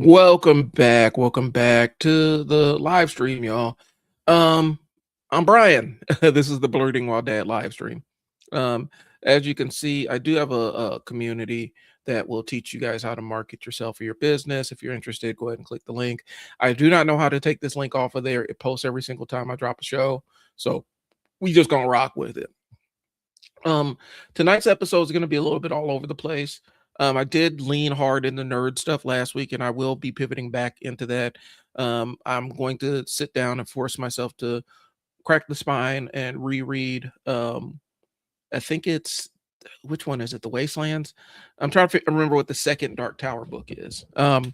Welcome back to the live stream, y'all. Um, I'm Brian. This is the Blurting While Dad live stream. Um, as you can see, I do have a community that will teach you guys how to market yourself or your business. If you're interested, go ahead and click the link. I do not know how to take this link off of there. It posts every single time I drop a show, so we just gonna rock with it. Um, Tonight's episode is going to be a little bit all over the place. I did lean hard in the nerd stuff last week, and I will be pivoting back into that. I'm going to sit down and force myself to crack the spine and reread. I think it's which one is it? The Wastelands. I'm trying to remember what the second Dark Tower book is. And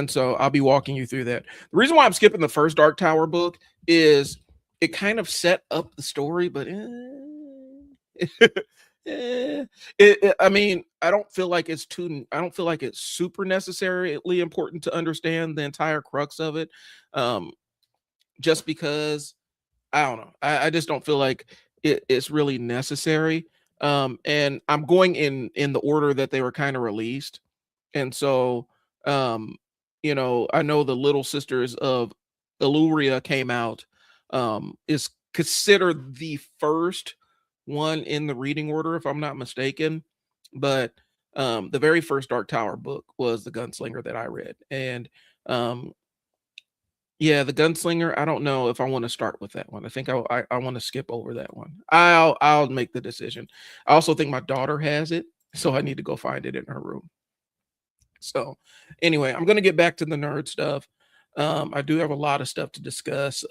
so I'll be walking you through that. The reason why I'm skipping the first Dark Tower book is it kind of set up the story, but I mean, I don't feel like I don't feel like it's super necessarily important to understand the entire crux of it. Um, just because I don't know. I just don't feel like it's really necessary. And I'm going in the order that they were kind of released. And so um, I know the Little Sisters of Illyria came out, is considered the first one in the reading order, if I'm not mistaken. But the very first Dark Tower book was the Gunslinger that I read. And um, yeah, the Gunslinger, I don't know if I want to start with that one. I think I want to skip over that one. I'll make the decision. I also think my daughter has it, so I need to go find it in her room. So anyway, I'm gonna get back to the nerd stuff. I do have a lot of stuff to discuss.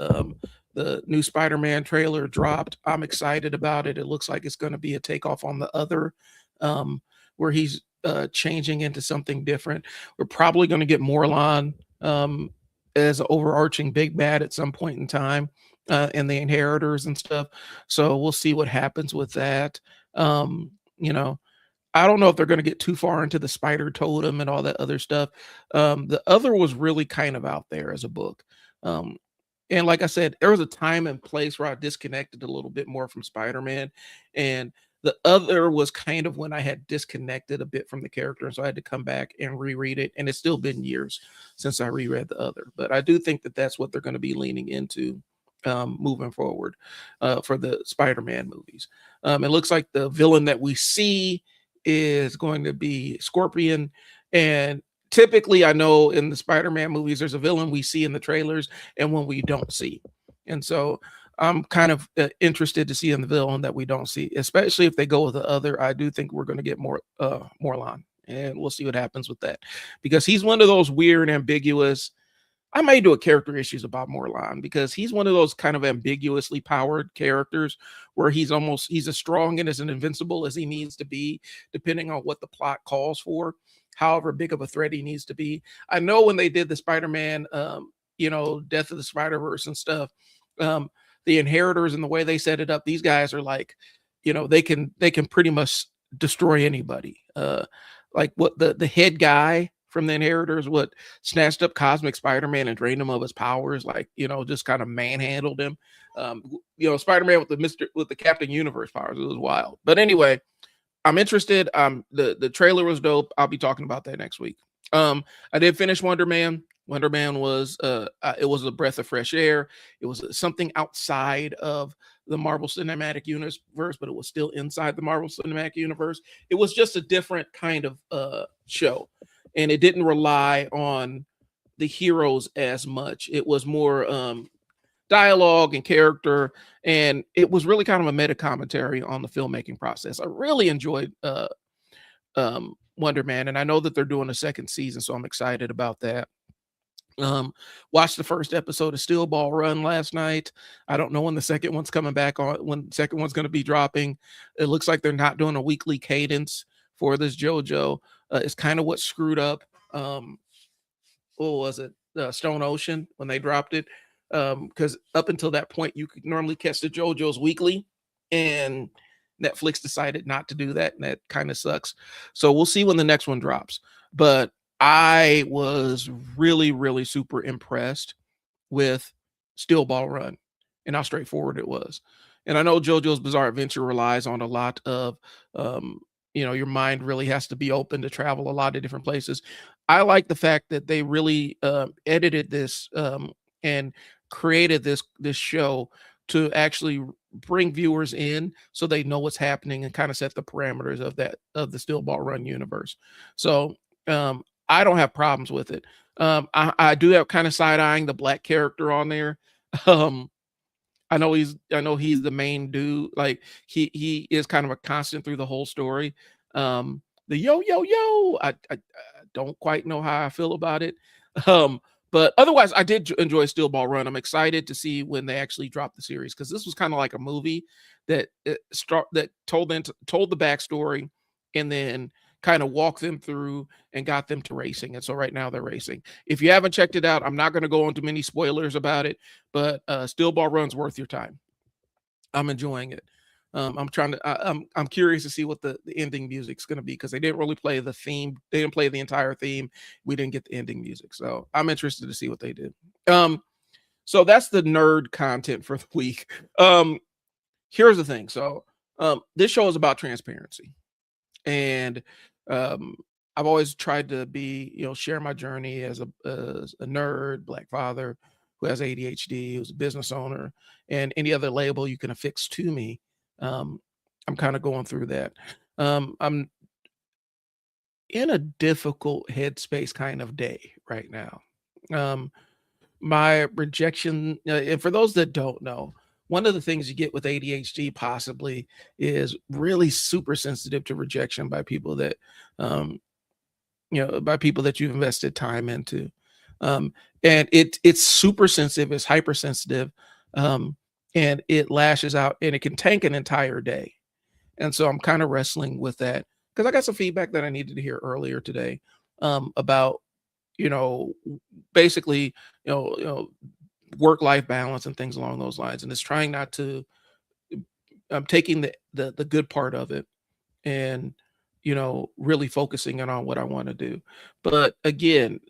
The new Spider-Man trailer dropped. I'm excited about it. It looks like it's going to be a takeoff on the other, where he's changing into something different. We're probably going to get Morlon as an overarching big bad at some point in time, and the Inheritors and stuff. So we'll see what happens with that. Um, you know, I don't know if they're going to get too far into the spider totem and all that other stuff. The other was really kind of out there as a book. Um, and like I said, there was a time and place where I disconnected a little bit more from Spider-Man. And the other was kind of when I had disconnected a bit from the character. And so I had to come back and reread it. And it's still been years since I reread the other. But I do think that that's what they're going to be leaning into moving forward for the Spider-Man movies. It looks like the villain that we see is going to be Scorpion. And typically, I know in the Spider-Man movies, there's a villain we see in the trailers and one we don't see. And so I'm kind of interested to see in the villain that we don't see, especially if they go with the other. I do think we're going to get more Morlon, and we'll see what happens with that, because he's one of those weird, ambiguous. I may do a character issues about Morlon because he's one of those kind of ambiguously powered characters where he's as strong and as invincible as he needs to be, depending on what the plot calls for, however big of a threat he needs to be. I know when they did the Spider-Man, Death of the Spider-Verse and stuff, the Inheritors and the way they set it up, these guys are like, they can pretty much destroy anybody. Like what the head guy from the Inheritors, what snatched up Cosmic Spider-Man and drained him of his powers, like, just kind of manhandled him. Spider-Man with the Captain Universe powers, it was wild. But anyway, I'm interested. The trailer was dope. I'll be talking about that next week. I did finish Wonder Man. Wonder Man was it was a breath of fresh air. It was something outside of the Marvel Cinematic Universe, but it was still inside the Marvel Cinematic Universe. It was just a different kind of show, and it didn't rely on the heroes as much. It was more dialogue and character, and it was really kind of a meta commentary on the filmmaking process. I really enjoyed Wonder Man, and I know that they're doing a second season, so I'm excited about that. Watched the first episode of Steel Ball Run last night. I don't know when the second one's coming back on, when the second one's going to be dropping. It looks like they're not doing a weekly cadence for this JoJo. It's kind of what screwed up. What was it? Stone Ocean, when they dropped it. Because up until that point, you could normally catch the JoJo's weekly, and Netflix decided not to do that, and that kind of sucks. So we'll see when the next one drops. But I was really, really super impressed with Steel Ball Run and how straightforward it was. And I know JoJo's Bizarre Adventure relies on a lot of, your mind really has to be open to travel a lot of different places. I like the fact that they really edited this and created this show to actually bring viewers in so they know what's happening and kind of set the parameters of that of the Still Ball Run universe. So I don't have problems with it. I do have kind of side eyeing the black character on there. Um, I know he's the main dude. Like he is kind of a constant through the whole story. The yo yo yo, I don't quite know how I feel about it. Um, but otherwise, I did enjoy Steel Ball Run. I'm excited to see when they actually drop the series because this was kind of like a movie that that told the backstory and then kind of walked them through and got them to racing. And so right now they're racing. If you haven't checked it out, I'm not going to go into many spoilers about it, but Steel Ball Run's worth your time. I'm enjoying it. I'm curious to see what the ending music's going to be because they didn't really play the theme. They didn't play the entire theme. We didn't get the ending music, so I'm interested to see what they did. So that's the nerd content for the week. Here's the thing. So this show is about transparency, and um, I've always tried to be, share my journey as a nerd, black father who has ADHD, who's a business owner, and any other label you can affix to me. Um, I'm kind of going through that. I'm in a difficult headspace kind of day right now. Um, my rejection, and for those that don't know, one of the things you get with ADHD possibly is really super sensitive to rejection by people that um, by people that you've invested time into. Um, and it's super sensitive, it's hypersensitive, um, and it lashes out and it can tank an entire day. And so I'm kind of wrestling with that because I got some feedback that I needed to hear earlier today about, you know, basically, work-life balance and things along those lines. And it's trying not to I'm taking the good part of it and really focusing in on what I want to do. But again,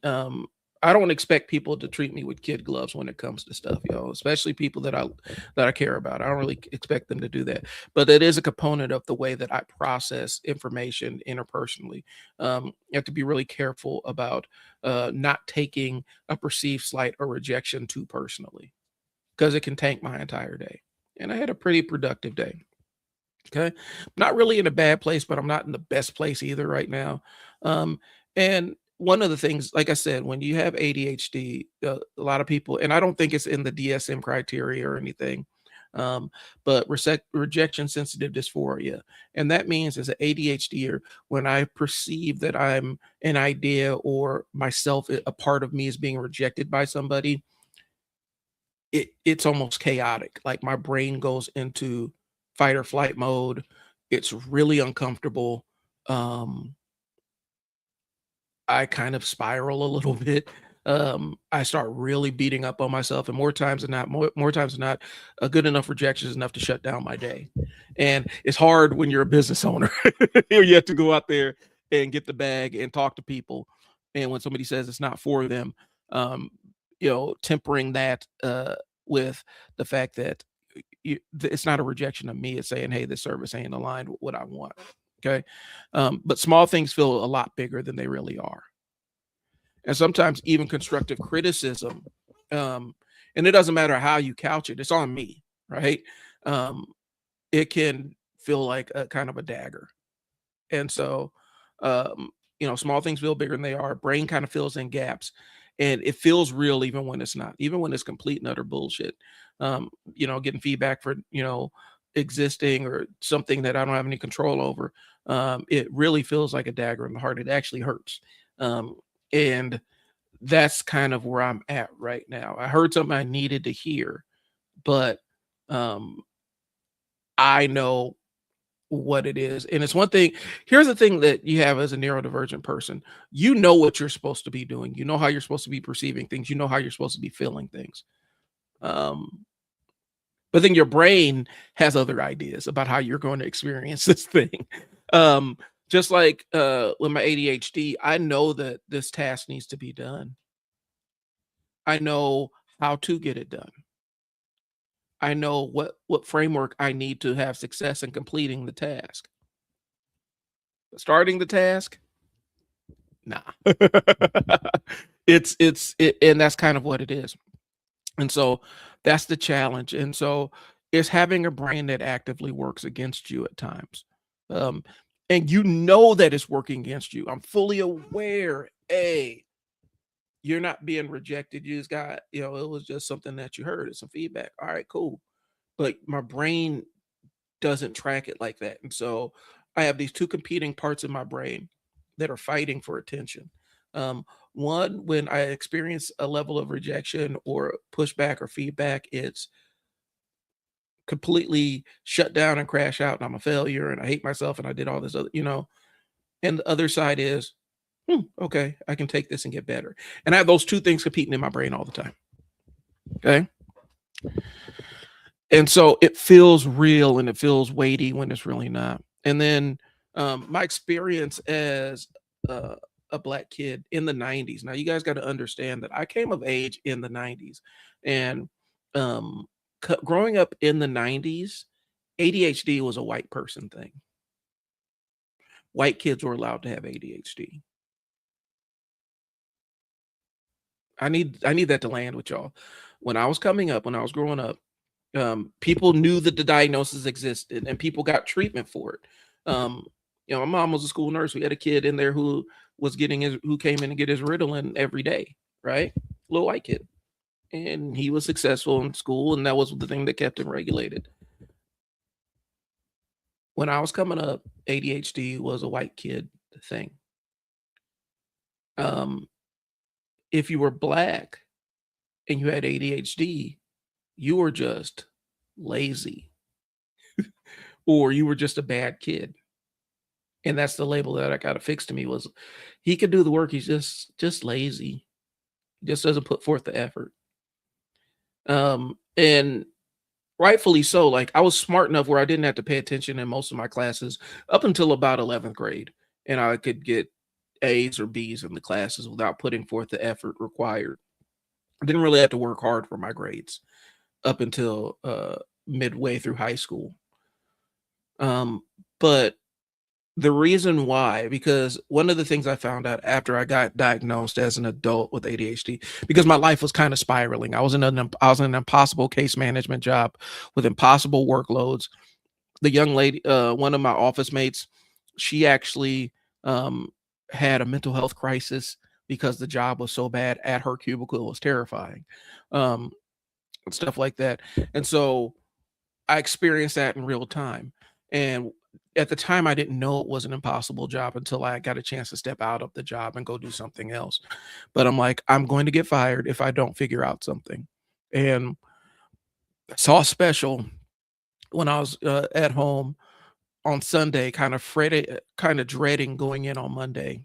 I don't expect people to treat me with kid gloves when it comes to stuff, especially people that I care about. I don't really expect them to do that. But it is a component of the way that I process information interpersonally. You have to be really careful about not taking a perceived slight or rejection too personally because it can tank my entire day. And I had a pretty productive day. Okay. Not really in a bad place, but I'm not in the best place either right now. Um, and one of the things, like I said, when you have ADHD, a lot of people, and I don't think it's in the DSM criteria or anything, but rejection sensitive dysphoria. And that means as an ADHDer, when I perceive that I'm an idea or myself, a part of me is being rejected by somebody, it's almost chaotic. Like my brain goes into fight or flight mode. It's really uncomfortable. Um, I kind of spiral a little bit. I start really beating up on myself, and more times than not, a good enough rejection is enough to shut down my day. And it's hard when you're a business owner. You have to go out there and get the bag and talk to people. And when somebody says it's not for them, um, tempering that with the fact that it's not a rejection of me. It's saying, hey, this service ain't aligned with what I want. Okay. But small things feel a lot bigger than they really are. And sometimes even constructive criticism, um, and it doesn't matter how you couch it, it's on me, right? Um, it can feel like a kind of a dagger. And so, small things feel bigger than they are. Brain kind of fills in gaps, and it feels real even when it's not, even when it's complete and utter bullshit. Getting feedback for existing or something that I don't have any control over. It really feels like a dagger in the heart. It actually hurts, and that's kind of where I'm at right now. I heard something I needed to hear, but um, I know what it is. And it's one thing. Here's the thing that you have as a neurodivergent person. You know what you're supposed to be doing. You know how you're supposed to be perceiving things. You know how you're supposed to be feeling things. Um, but then your brain has other ideas about how you're going to experience this thing. Um, just like with my ADHD, I know that this task needs to be done. I know how to get it done. I know what framework I need to have success in completing the task. Starting the task, Nah. And that's kind of what it is. And so that's the challenge. And so it's having a brain that actively works against you at times. Um, and you know that it's working against you. I'm fully aware, hey, you're not being rejected. You just got, it was just something that you heard. It's some feedback. All right, cool. But my brain doesn't track it like that. And so I have these two competing parts of my brain that are fighting for attention. Um, One, when I experience a level of rejection or pushback or feedback, it's completely shut down and crash out, and I'm a failure and I hate myself and I did all this other. And the other side is, okay, I can take this and get better. And I have those two things competing in my brain all the time. Okay. And so it feels real and it feels weighty when it's really not. And then my experience as uh, a black kid in the 90s. Now, you guys got to understand that I came of age in the 90s. And um, growing up in the 90s, ADHD was a white person thing. White kids were allowed to have ADHD. I need that to land with y'all. When I was coming up, when I was growing up, people knew that the diagnosis existed and people got treatment for it. Um, my mom was a school nurse. We had a kid in there who came in and get his Ritalin every day, right? Little white kid. And he was successful in school, and that was the thing that kept him regulated. When I was coming up, ADHD was a white kid thing. Um, if you were black and you had ADHD, you were just lazy or you were just a bad kid. And that's the label that I got affixed to me was he could do the work. He's just lazy. He just doesn't put forth the effort. And rightfully so. Like I was smart enough where I didn't have to pay attention in most of my classes up until about 11th grade. And I could get A's or B's in the classes without putting forth the effort required. I didn't really have to work hard for my grades up until midway through high school. But the reason why, because one of the things I found out after I got diagnosed as an adult with ADHD, because my life was kind of spiraling. I was in an impossible case management job with impossible workloads. The young lady, one of my office mates, she actually um, had a mental health crisis because the job was so bad at her cubicle. It was terrifying, um, and stuff like that. And so I experienced that in real time. And at the time, I didn't know it was an impossible job until I got a chance to step out of the job and go do something else. But I'm like, I'm going to get fired if I don't figure out something. And I saw a special when I was at home on Sunday, kind of dreading going in on Monday.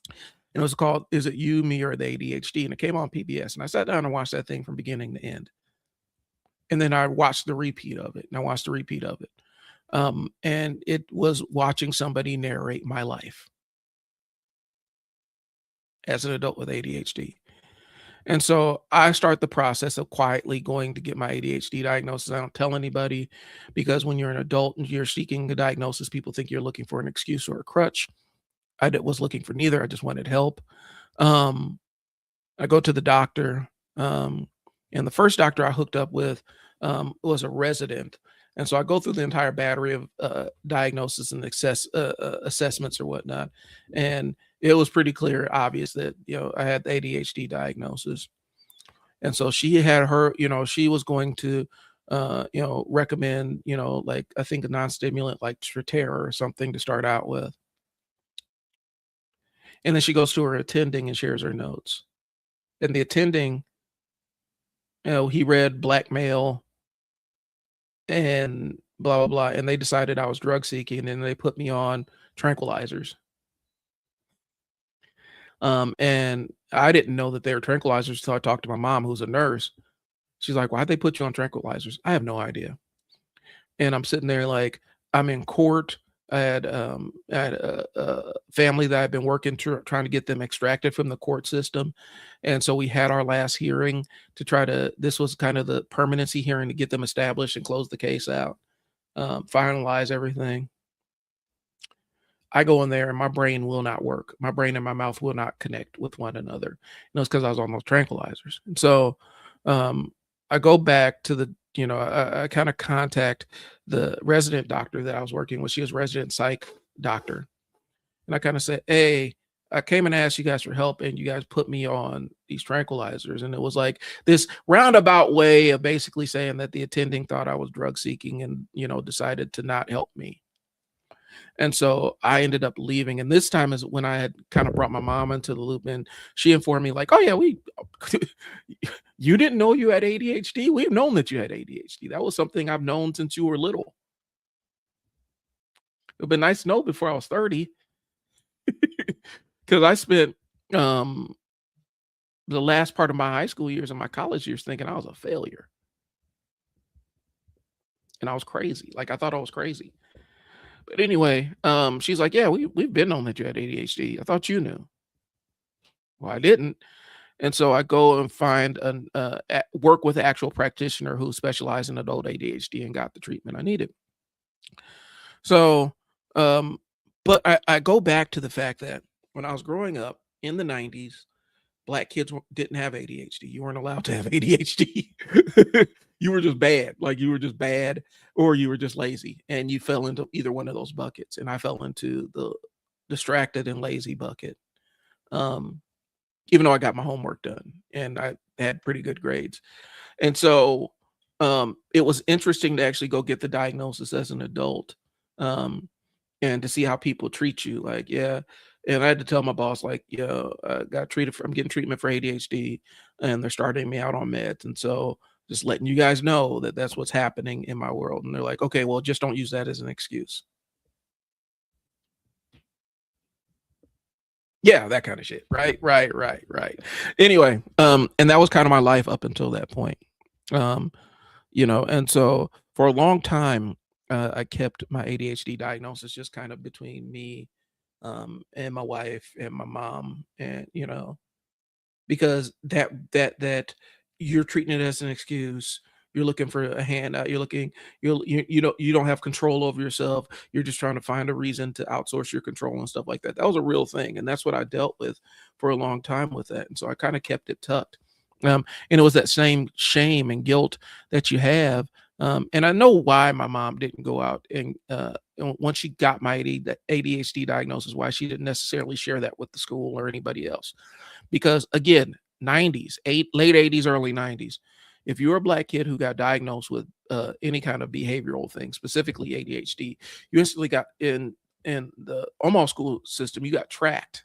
And it was called "Is It You, Me, or the ADHD?" And it came on PBS. And I sat down and watched that thing from beginning to end. And then I watched the repeat of it, and I watched the repeat of it. And it was watching somebody narrate my life as an adult with ADHD. And so I start the process of quietly going to get my ADHD diagnosis. I don't tell anybody because when you're an adult and you're seeking a diagnosis, people think you're looking for an excuse or a crutch. Was looking for neither. I just wanted help. Um, I go to the doctor, and the first doctor I hooked up with was a resident. And so I go through the entire battery of diagnosis and assessments or whatnot. And it was pretty clear, obvious that, I had the ADHD diagnosis. And so she had her, she was going to, recommend, like I think a non-stimulant like Strattera or something to start out with. And then she goes to her attending and shares her notes. And the attending, he read blackmail and blah blah blah, and they decided I was drug seeking, and they put me on tranquilizers. And I didn't know that they were tranquilizers until I talked to my mom, who's a nurse. She's like, "Why'd they put you on tranquilizers?" I have no idea. And I'm sitting there like I'm in court. I had a family that I've been working trying to get them extracted from the court system, and so we had our last hearing to try to. This was kind of the permanency hearing to get them established and close the case out, finalize everything. I go in there and my brain will not work. My brain and my mouth will not connect with one another. It's because I was on those tranquilizers. And so um, I go back to I kind of contact the resident doctor that I was working with. She was resident psych doctor. And I kind of said, hey, I came and asked you guys for help and you guys put me on these tranquilizers. And it was like this roundabout way of basically saying that the attending thought I was drug seeking and, decided to not help me. And so I ended up leaving. And this time is when I had kind of brought my mom into the loop, and she informed me, like, oh, yeah, you didn't know you had ADHD. We've known that you had ADHD. That was something I've known since you were little. It would be nice to know before I was 30. Because I spent the last part of my high school years and my college years thinking I was a failure. And I was crazy. Like, I thought I was crazy. But anyway, she's like, yeah, we've been known that you had ADHD. I thought you knew. Well, I didn't. And so I go and find work with an actual practitioner who specialized in adult ADHD and got the treatment I needed. So, but I go back to the fact that when I was growing up in the 90s, Black kids didn't have ADHD. You weren't allowed to have ADHD. You were just bad. Like, you were just bad, or you were just lazy, and you fell into either one of those buckets. And I fell into the distracted and lazy bucket. Even though I got my homework done and I had pretty good grades. And so it was interesting to actually go get the diagnosis as an adult, and to see how people treat you. Like, yeah. And I had to tell my boss, like, yeah, I'm getting treatment for ADHD and they're starting me out on meds. And so just letting you guys know that that's what's happening in my world. And they're like, okay, well, just don't use that as an excuse. Yeah, that kind of shit. Right, right, right, right. Anyway, and that was kind of my life up until that point. Um, and so for a long time, I kept my ADHD diagnosis just kind of between me, and my wife and my mom, and because that you're treating it as an excuse. You're looking for a handout. You don't have control over yourself. You're just trying to find a reason to outsource your control and stuff like that. That was a real thing, and that's what I dealt with for a long time with that. And so I kind of kept it tucked. And it was that same shame and guilt that you have. And I know why my mom didn't go out and once she got my ADHD diagnosis, why she didn't necessarily share that with the school or anybody else. Because again, 90s, late 80s, early 90s, if you're a Black kid who it diagnosed with any kind of behavioral thing, specifically ADHD, you instantly got in the almost school system, you got tracked.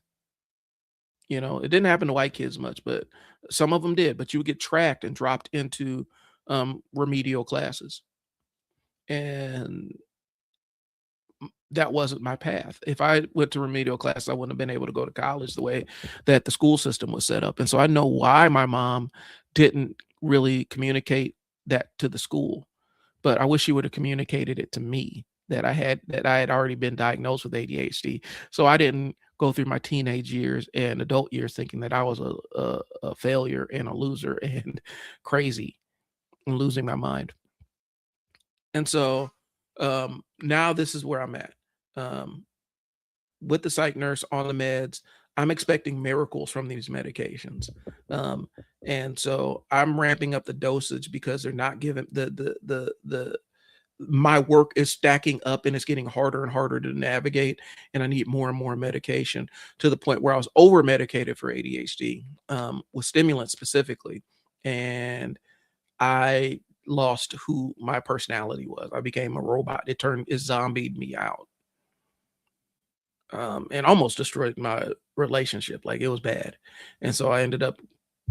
It didn't happen to white kids much, but some of them did. But you would get tracked and dropped into remedial classes. And that wasn't my path. If I went to remedial class, I wouldn't have been able to go to college the way that the school system was set up. And so I know why my mom didn't really communicate that to the school, but I wish she would have communicated it to me that I had already been diagnosed with ADHD. So I didn't go through my teenage years and adult years thinking that I was a failure and a loser and crazy and losing my mind. And so now this is where I'm at. Um, with the psych nurse on the meds, I'm expecting miracles from these medications. Um, and so I'm ramping up the dosage because they're not giving the my work is stacking up and it's getting harder and harder to navigate. And I need more and more medication to the point where I was over medicated for ADHD, with stimulants specifically. And I lost who my personality was. I became a robot. It zombied me out, and almost destroyed my relationship. Like, it was bad. And so I ended up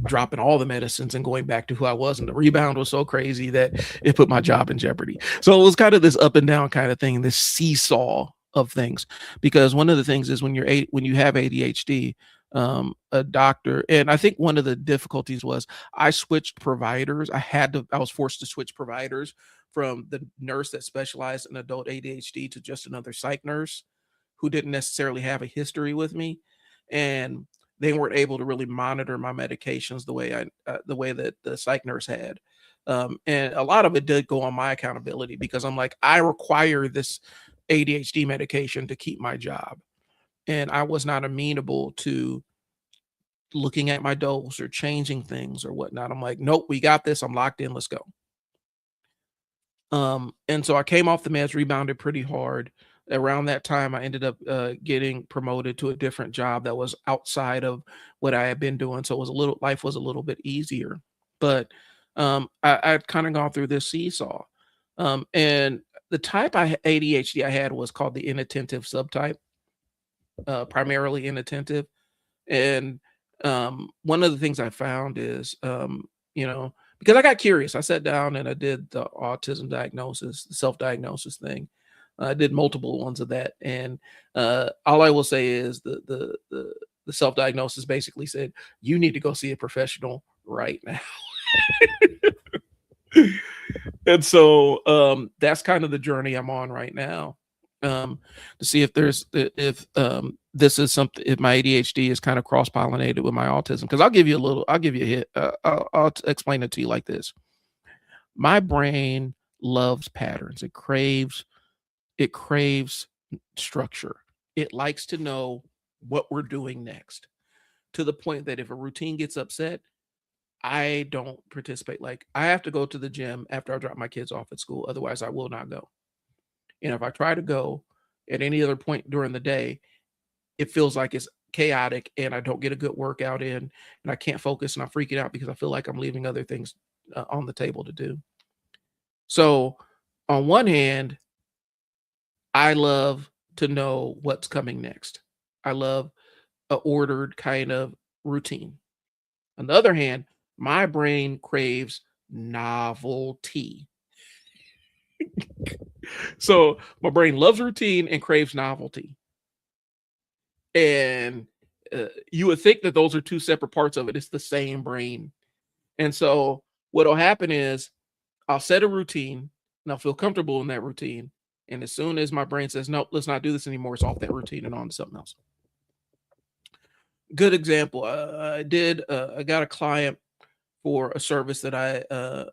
dropping all the medicines and going back to who I was. And the rebound was so crazy that it put my job in jeopardy. So it was kind of this up and down kind of thing, this seesaw of things. Because one of the things is when you have ADHD, a doctor, and I think one of the difficulties was I switched providers. I was forced to switch providers from the nurse that specialized in adult ADHD to just another psych nurse who didn't necessarily have a history with me. And they weren't able to really monitor my medications the way that the psych nurse had. And a lot of it did go on my accountability because I'm like, I require this ADHD medication to keep my job. and I was not amenable to looking at my dose or changing things or whatnot. I'm like, nope, we got this. I'm locked in. Let's go. And so I came off the meds, rebounded pretty hard. Around that time, I ended up getting promoted to a different job that was outside of what I had been doing. So it was a little life was a little bit easier. But I'd kind of gone through this seesaw. And the type ADHD I had was called the inattentive subtype, primarily inattentive. And one of the things I found is, because I got curious, I sat down and I did the autism diagnosis, the self-diagnosis thing. I did multiple ones of that, and all I will say is the self-diagnosis basically said you need to go see a professional right now. And so that's kind of the journey I'm on right now, to see if this is something, if my ADHD is kind of cross pollinated with my autism. Because I'll give you a hit. I'll explain it to you like this. My brain loves patterns. It craves structure. It likes to know what we're doing next, to the point that if a routine gets upset, I don't participate. Like, I have to go to the gym after I drop my kids off at school. Otherwise, I will not go. And if I try to go at any other point during the day, it feels like it's chaotic and I don't get a good workout in, and I can't focus, and I'm freaking out because I feel like I'm leaving other things on the table to do. So, on one hand, I love to know what's coming next. I love a ordered kind of routine. On the other hand, my brain craves novelty. So my brain loves routine and craves novelty. And you would think that those are two separate parts of it. It's the same brain. And so what'll happen is I'll set a routine and I'll feel comfortable in that routine. And as soon as my brain says, nope, let's not do this anymore, it's off that routine and on to something else. Good example. I got a client for a service that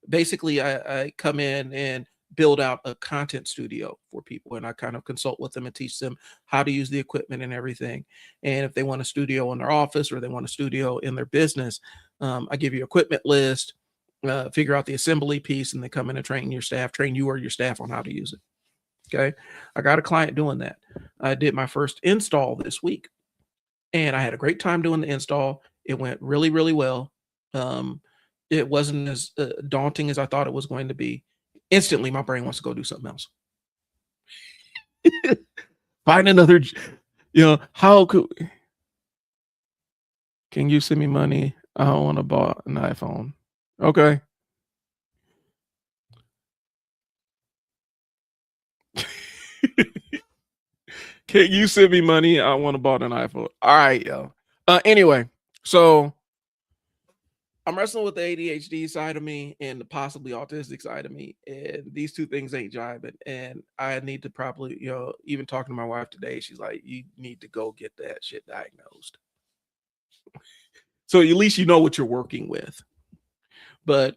basically I come in and build out a content studio for people, and I kind of consult with them and teach them how to use the equipment and everything. And if they want a studio in their office or they want a studio in their business, I give you equipment list, figure out the assembly piece, and then come in and train you or your staff on how to use it. Okay. I got a client doing that. I did my first install this week, and I had a great time doing the install. It went really, really well. Um, it wasn't as daunting as I thought it was going to be. Instantly, my brain wants to go do something else. Find another, how can you send me money? I want to buy an iPhone. Okay. Can you send me money? I want to buy an iPhone. All right, yo. Anyway, so I'm wrestling with the ADHD side of me and the possibly autistic side of me, and these two things ain't jiving. And I need to probably, even talking to my wife today, she's like, "You need to go get that shit diagnosed." So at least you know what you're working with. But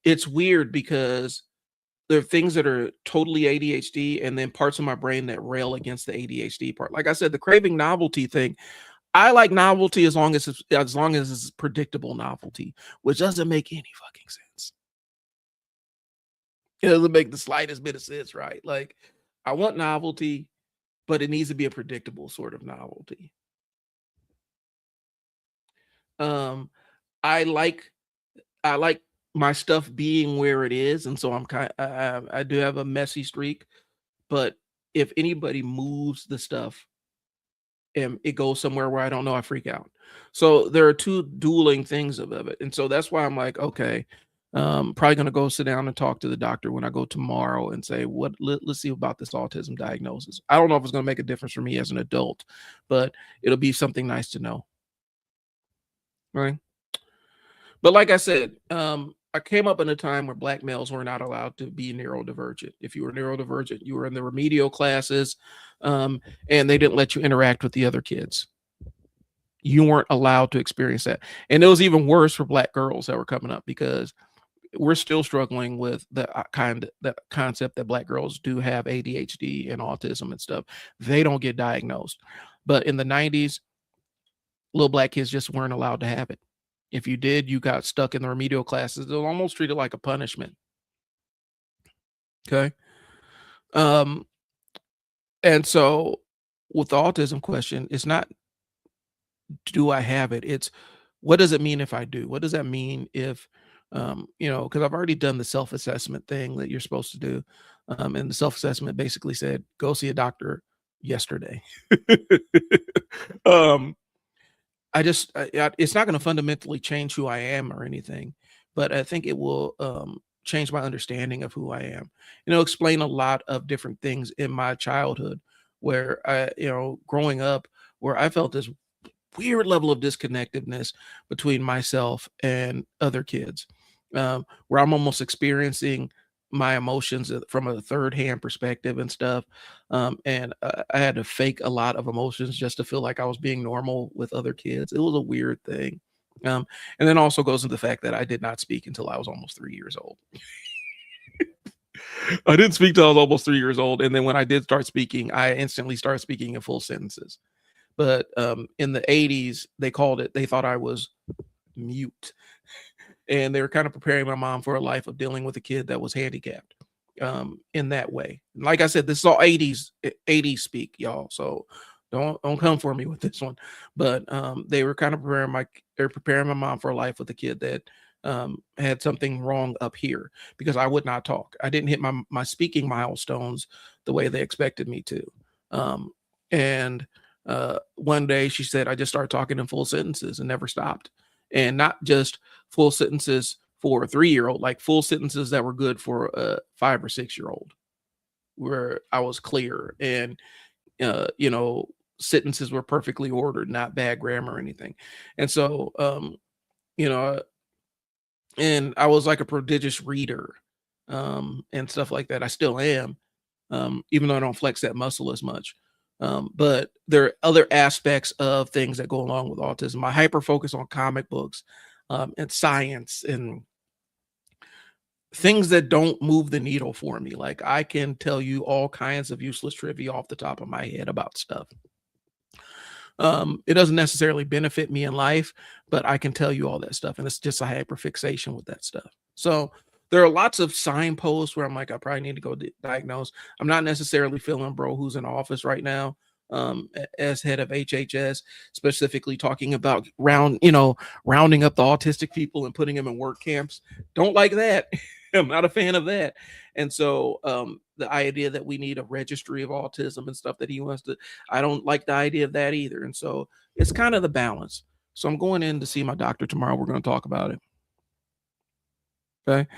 it's weird because there are things that are totally ADHD, and then parts of my brain that rail against the ADHD part. Like I said, the craving novelty thing. I like novelty as long as it's predictable novelty, which doesn't make any fucking sense. It doesn't make the slightest bit of sense, right? Like, I want novelty, but it needs to be a predictable sort of novelty. Um, I like my stuff being where it is, and so I do have a messy streak, but if anybody moves the stuff and it goes somewhere where I don't know, I freak out. So there are two dueling things of it. And so that's why I'm like, okay, probably going to go sit down and talk to the doctor when I go tomorrow and say, let's see about this autism diagnosis. I don't know if it's going to make a difference for me as an adult, but it'll be something nice to know. Right. But like I said, I came up in a time where Black males were not allowed to be neurodivergent. If you were neurodivergent, you were in the remedial classes, and they didn't let you interact with the other kids. You weren't allowed to experience that. And it was even worse for Black girls that were coming up because we're still struggling with the concept that Black girls do have ADHD and autism and stuff. They don't get diagnosed. But in the 90s, little Black kids just weren't allowed to have it. If you did, you got stuck in the remedial classes. They're almost treated like a punishment. Okay. Um, and so with the autism question, it's not, do I have it? It's, what does it mean if I do? What does that mean if, because I've already done the self assessment thing that you're supposed to do. And the self assessment basically said, go see a doctor yesterday. um, it's not going to fundamentally change who I am or anything, but I think it will change my understanding of who I am. Explain a lot of different things in my childhood where growing up, where I felt this weird level of disconnectedness between myself and other kids, where I'm almost experiencing my emotions from a third hand perspective and stuff. And I had to fake a lot of emotions just to feel like I was being normal with other kids. It was a weird thing. And then also goes into the fact that I did not speak until I was almost 3 years old. I didn't speak till I was almost 3 years old. And then when I did start speaking, I instantly started speaking in full sentences. But in the 80s, they thought I was mute. And they were kind of preparing my mom for a life of dealing with a kid that was handicapped in that way. Like I said, this is all 80s speak, y'all. So don't come for me with this one. But they were kind of preparing my mom for a life with a kid that had something wrong up here, because I would not talk. I didn't hit my speaking milestones the way they expected me to. And one day she said I just started talking in full sentences and never stopped. And not just full sentences for a 3-year-old, like full sentences that were good for a 5 or 6-year-old, where I was clear and sentences were perfectly ordered, not bad grammar or anything. And so and I was like a prodigious reader and stuff like that. I still am, even though I don't flex that muscle as much. But there are other aspects of things that go along with autism. I hyper focus on comic books and science and things that don't move the needle for me. Like, I can tell you all kinds of useless trivia off the top of my head about stuff. It doesn't necessarily benefit me in life, but I can tell you all that stuff. And it's just a hyperfixation with that stuff. So there are lots of signposts where I'm like, I probably need to go diagnose. I'm not necessarily feeling bro who's in office right now as head of HHS, specifically talking about rounding up the autistic people and putting them in work camps. Don't like that. I'm not a fan of that. And so the idea that we need a registry of autism and stuff that he wants to, I don't like the idea of that either. And so it's kind of the balance. So I'm going in to see my doctor tomorrow. We're going to talk about it. Okay.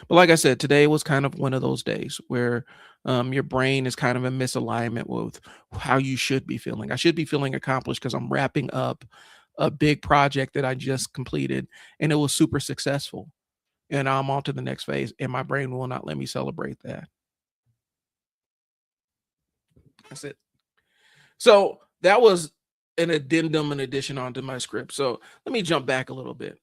But like I said, today was kind of one of those days where your brain is kind of in misalignment with how you should be feeling. I should be feeling accomplished because I'm wrapping up a big project that I just completed and it was super successful. And I'm on to the next phase, and my brain will not let me celebrate that. That's it. So that was an addendum, an addition onto my script. So let me jump back a little bit.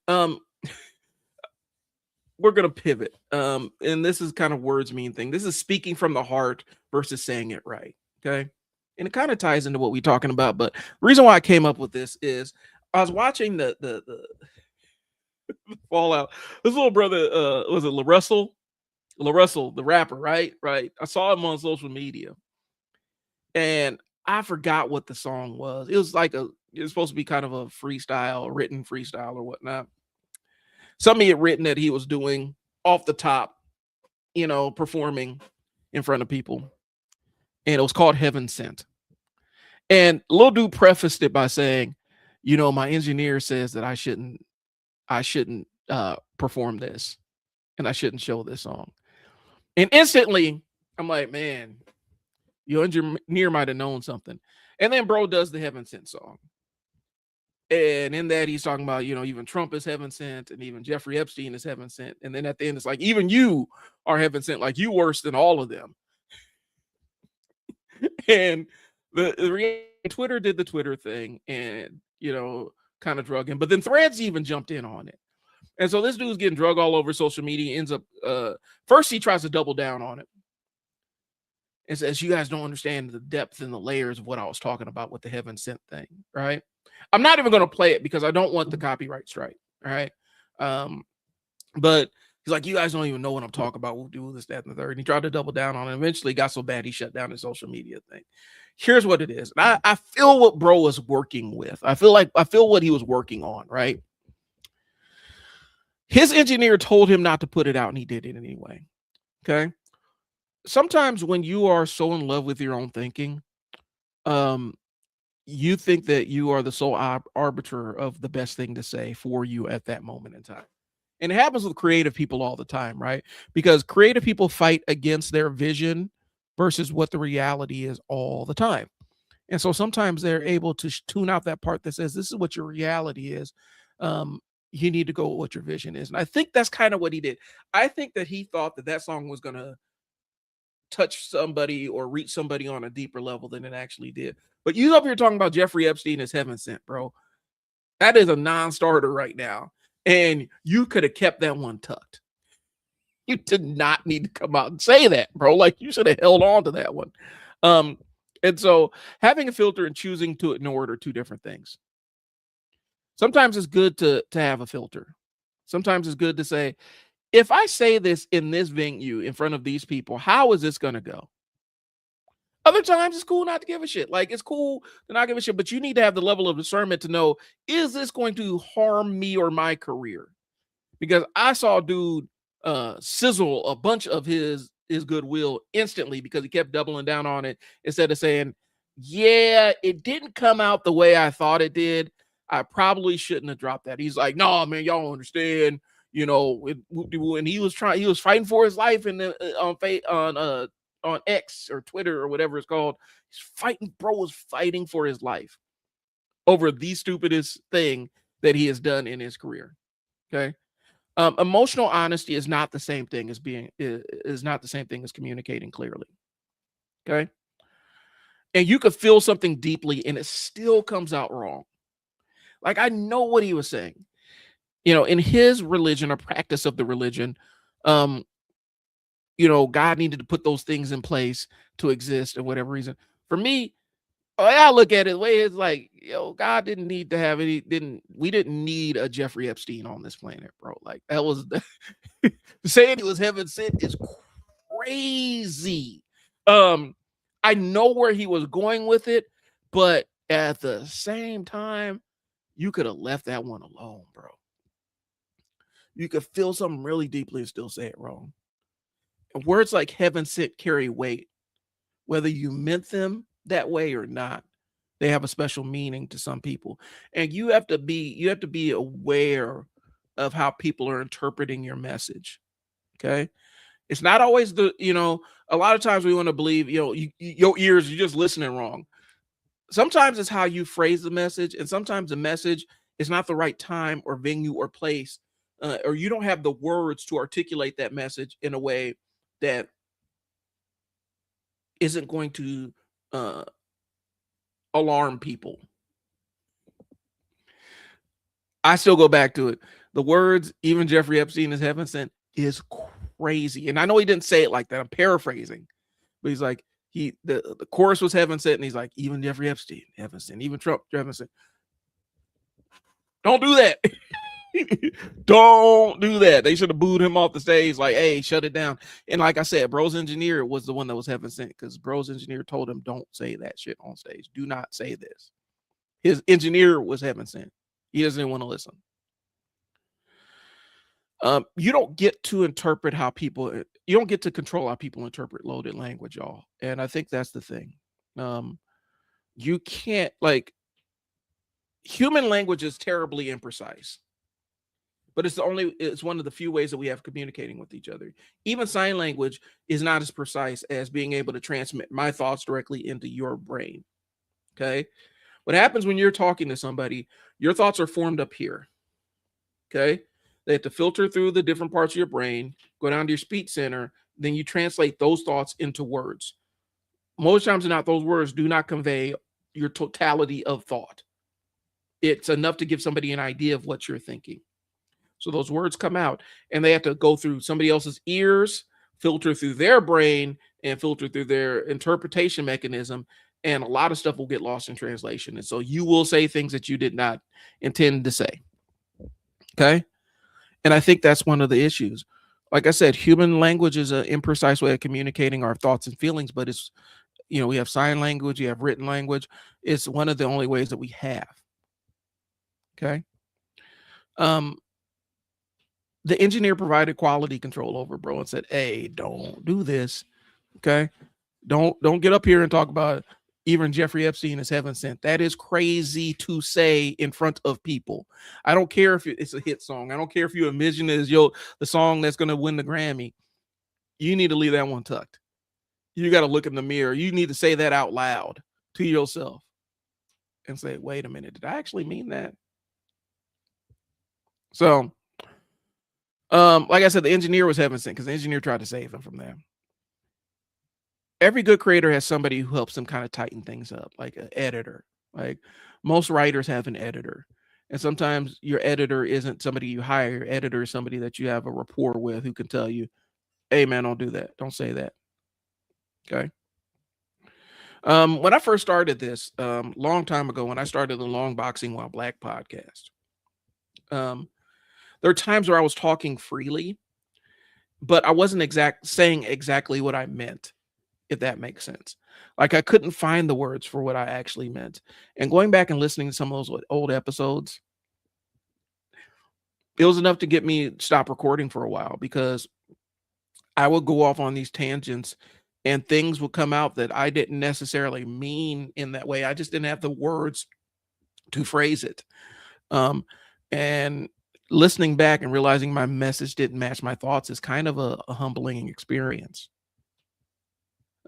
We're gonna pivot. And this is kind of words mean thing. This is speaking from the heart versus saying it right. Okay. And it kind of ties into what we're talking about. But the reason why I came up with this is I was watching the fallout. This little brother, was it LaRussell, the rapper, right? Right. I saw him on social media and I forgot what the song was. It was like it was supposed to be kind of a freestyle, written freestyle or whatnot. Something he had written that he was doing off the top, performing in front of people. And it was called Heaven Sent. And Lil Dude prefaced it by saying, my engineer says that I shouldn't perform this and I shouldn't show this song. And instantly I'm like, man, your engineer might have known something. And then bro does the Heaven Sent song. And in that he's talking about, even Trump is heaven sent and even Jeffrey Epstein is heaven sent. And then at the end, it's like, even you are heaven sent, like you worse than all of them. And the Twitter did the Twitter thing and, kind of drug him. But then Threads even jumped in on it. And so this dude's getting drug all over social media, ends up first he tries to double down on it and says, you guys don't understand the depth and the layers of what I was talking about with the heaven sent thing, right? I'm not even going to play it because I don't want the copyright strike, all right? But he's like, you guys don't even know what I'm talking about. We'll do this, that, and the third. And he tried to double down on it. Eventually got so bad he shut down his social media thing. Here's what it is. I feel what bro was working with. I feel what he was working on, right? His engineer told him not to put it out, and he did it anyway. Okay. Sometimes when you are so in love with your own thinking, you think that you are the sole arbiter of the best thing to say for you at that moment in time. And it happens with creative people all the time, right? Because creative people fight against their vision versus what the reality is all the time. And so sometimes they're able to tune out that part that says, this is what your reality is. You need to go with what your vision is. And I think that's kind of what he did. I think that he thought that that song was going to touch somebody or reach somebody on a deeper level than it actually did. But you up here talking about Jeffrey Epstein as heaven sent, bro. That is a non-starter right now. And you could have kept that one tucked. You did not need to come out and say that, bro. Like, you should have held on to that one. And so having a filter and choosing to ignore it are two different things. Sometimes it's good to have a filter. Sometimes it's good to say, if I say this in this venue in front of these people, how is this going to go? Other times it's cool not to give a shit. Like, it's cool to not give a shit, but you need to have the level of discernment to know, is this going to harm me or my career? Because I saw a dude sizzle a bunch of his goodwill instantly because he kept doubling down on it instead of saying, yeah, it didn't come out the way I thought it did. I probably shouldn't have dropped that. He's like, no, man, y'all don't understand. You know, and he was fighting for his life in the on X or Twitter or whatever it's called. He's fighting, bro was fighting for his life over the stupidest thing that he has done in his career. Okay. Emotional honesty is not the same thing as communicating clearly. Okay. And you could feel something deeply and it still comes out wrong. Like, I know what he was saying. You know, in his religion or practice of the religion, God needed to put those things in place to exist or whatever reason. For me, I look at it the way it's like, God didn't need to have we didn't need a Jeffrey Epstein on this planet, bro. Like, that was saying he was heaven sent is crazy. I know where he was going with it, but at the same time, you could have left that one alone, bro. You could feel something really deeply and still say it wrong. And words like heaven sent carry weight, whether you meant them that way or not. They have a special meaning to some people, and you have to be aware of how people are interpreting your message. Okay, it's not always a lot of times we want to believe your ears, you're just listening wrong. Sometimes it's how you phrase the message, and sometimes the message is not the right time or venue or place, or you don't have the words to articulate that message in a way that isn't going to alarm people. I still go back to it. The words, even Jeffrey Epstein is heaven sent, is crazy. And I know he didn't say it like that. I'm paraphrasing. But he's like, the chorus was heaven sent, and he's like, even Jeffrey Epstein, heaven sent, even Trump, heaven sent. Don't do that. Don't do that. They should have booed him off the stage, like, hey, shut it down. And like I said, bro's engineer was the one that was heaven sent, because bro's engineer told him, don't say that shit on stage. Do not say this. His engineer was heaven sent. He doesn't want to listen. You don't get to interpret how people, you don't get to control how people interpret loaded language, y'all. And I think that's the thing. You can't, like, human language is terribly imprecise, but it's one of the few ways that we have communicating with each other. Even sign language is not as precise as being able to transmit my thoughts directly into your brain. Okay. What happens when you're talking to somebody, your thoughts are formed up here. Okay. They have to filter through the different parts of your brain, go down to your speech center, then you translate those thoughts into words. Most times than not, those words do not convey your totality of thought. It's enough to give somebody an idea of what you're thinking. So those words come out and they have to go through somebody else's ears, filter through their brain, and filter through their interpretation mechanism. And a lot of stuff will get lost in translation. And so you will say things that you did not intend to say. Okay. And I think that's one of the issues. Like I said, human language is an imprecise way of communicating our thoughts and feelings, but it's, we have sign language, you have written language. It's one of the only ways that we have. Okay. Um, the engineer provided quality control over bro and said, hey, don't do this. Okay. Don't get up here and talk about even Jeffrey Epstein is heaven sent. That is crazy to say in front of people. I don't care if it's a hit song. I don't care if you envision it as the song that's going to win the Grammy. You need to leave that one tucked. You got to look in the mirror. You need to say that out loud to yourself and say, wait a minute, did I actually mean that? So, like I said, the engineer was heaven sent because the engineer tried to save him from that. Every good creator has somebody who helps them kind of tighten things up, like an editor. Like most writers have an editor. And sometimes your editor isn't somebody you hire. Your editor is somebody that you have a rapport with who can tell you, hey, man, don't do that. Don't say that. Okay. When I first started this, long time ago, when I started the Long Boxing While Black podcast, there are times where I was talking freely, but I wasn't saying exactly what I meant, if that makes sense. Like I couldn't find the words for what I actually meant. And going back and listening to some of those old episodes, it was enough to get me stop recording for a while because I would go off on these tangents and things would come out that I didn't necessarily mean in that way. I just didn't have the words to phrase it. And listening back and realizing my message didn't match my thoughts is kind of a humbling experience.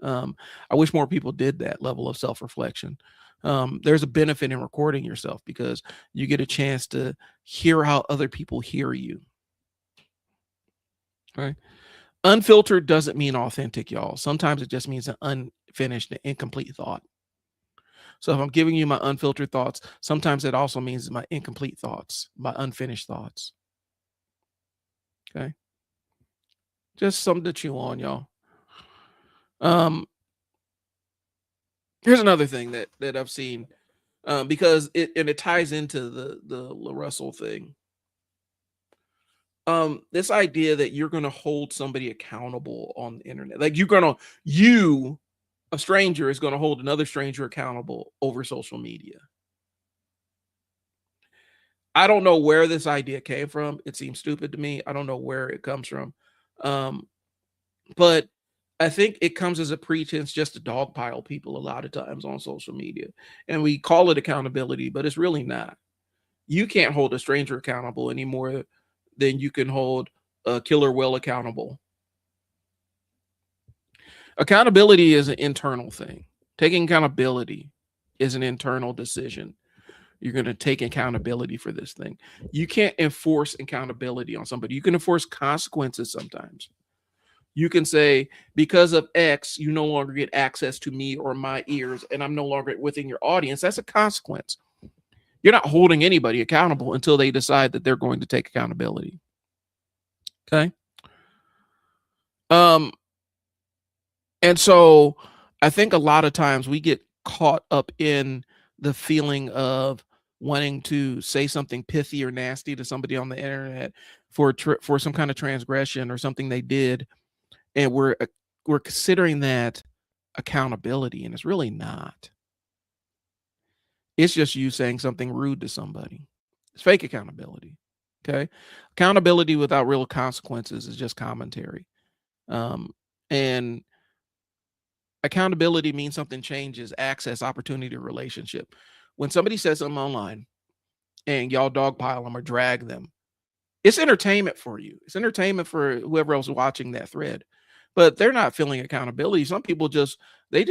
I wish more people did that level of self-reflection. There's a benefit in recording yourself because you get a chance to hear how other people hear you. Right? Unfiltered doesn't mean authentic, y'all. Sometimes it just means an unfinished, incomplete thought. So if I'm giving you my unfiltered thoughts, sometimes it also means my incomplete thoughts, my unfinished thoughts. Okay. Just something to chew on, y'all. Here's another thing that I've seen, because it ties into the Russell thing. This idea that you're going to hold somebody accountable on the internet, like a stranger is going to hold another stranger accountable over social media. I don't know where this idea came from. It seems stupid to me. I don't know where it comes from. But I think it comes as a pretense just to dogpile people a lot of times on social media. And we call it accountability, but it's really not. You can't hold a stranger accountable any more than you can hold a killer whale accountable. Accountability is an internal thing. Taking accountability is an internal decision. You're going to take accountability for this thing. You can't enforce accountability on somebody. You can enforce consequences sometimes. You can say, because of X, you no longer get access to me or my ears, and I'm no longer within your audience. That's a consequence. You're not holding anybody accountable until they decide that they're going to take accountability. Okay. And so I think a lot of times we get caught up in the feeling of wanting to say something pithy or nasty to somebody on the internet for some kind of transgression or something they did, and we're considering that accountability, and it's really not. It's just you saying something rude to somebody. It's fake accountability. Okay. Accountability without real consequences is just commentary. And accountability means something changes, access, opportunity, relationship. When somebody says something online and y'all dogpile them or drag them, it's entertainment for you. It's entertainment for whoever else is watching that thread, but they're not feeling accountability. Some people just